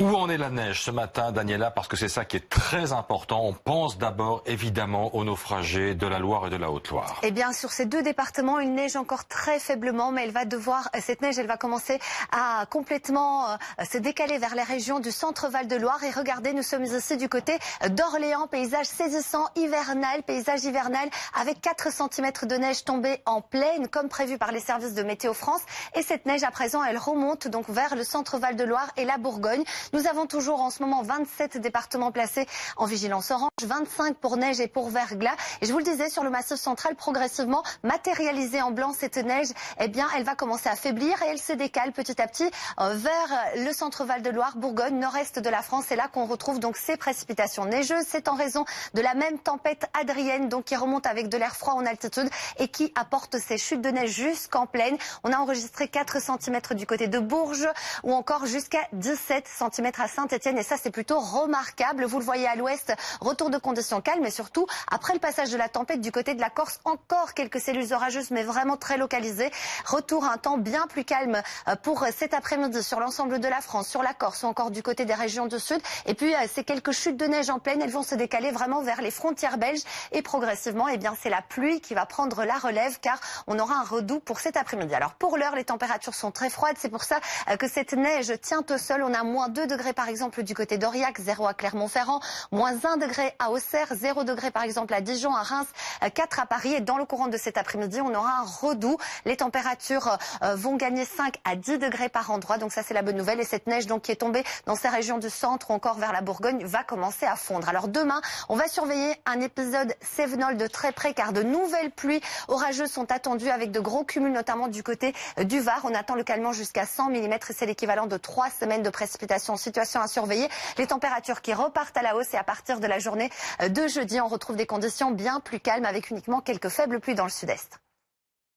Où en est la neige ce matin, Daniela? Parce que c'est ça qui est très important. On pense d'abord évidemment aux naufragés de la Loire et de la Haute-Loire. Eh bien, sur ces deux départements, il neige encore très faiblement, mais cette neige, elle va commencer à complètement se décaler vers les régions du centre-Val de Loire. Et regardez, nous sommes ici du côté d'Orléans, paysage saisissant, paysage hivernal, avec 4 cm de neige tombée en plaine, comme prévu par les services de Météo France. Et cette neige, à présent, elle remonte donc vers le centre-Val de Loire et la Bourgogne. Nous avons toujours en ce moment 27 départements placés en vigilance orange, 25 pour neige et pour verglas. Et je vous le disais, sur le massif central, progressivement matérialisée en blanc, cette neige, eh bien, elle va commencer à faiblir et elle se décale petit à petit vers le centre-Val de Loire, Bourgogne, nord-est de la France. C'est là qu'on retrouve donc ces précipitations neigeuses. C'est en raison de la même tempête adrienne, donc qui remonte avec de l'air froid en altitude et qui apporte ces chutes de neige jusqu'en plaine. On a enregistré 4 cm du côté de Bourges ou encore jusqu'à 17 cm à Saint-Étienne, et ça c'est plutôt remarquable. Vous le voyez à l'ouest, retour de conditions calmes, et surtout après le passage de la tempête du côté de la Corse, encore quelques cellules orageuses mais vraiment très localisées. Retour à un temps bien plus calme pour cet après-midi sur l'ensemble de la France, sur la Corse ou encore du côté des régions du sud. Et puis ces quelques chutes de neige en plaine, elles vont se décaler vraiment vers les frontières belges, et progressivement, eh bien, c'est la pluie qui va prendre la relève, car on aura un redout pour cet après-midi. Alors pour l'heure, les températures sont très froides, c'est pour ça que cette neige tient au sol. On a moins 2 degrés par exemple du côté d'Aurillac, 0 à Clermont-Ferrand, moins 1 degré à Auxerre, 0 degré par exemple à Dijon, à Reims, 4 à Paris. Et dans le courant de cet après-midi, on aura un redout. Les températures vont gagner 5 à 10 degrés par endroit, donc ça c'est la bonne nouvelle. Et cette neige donc qui est tombée dans ces régions du centre ou encore vers la Bourgogne va commencer à fondre. Alors demain, on va surveiller un épisode cévenol de très près, car de nouvelles pluies orageuses sont attendues avec de gros cumuls, notamment du côté du Var. On attend localement jusqu'à 100 mm et c'est l'équivalent de 3 semaines de précipitations. Situation à surveiller. Les températures qui repartent à la hausse, et à partir de la journée de jeudi, on retrouve des conditions bien plus calmes avec uniquement quelques faibles pluies dans le sud-est.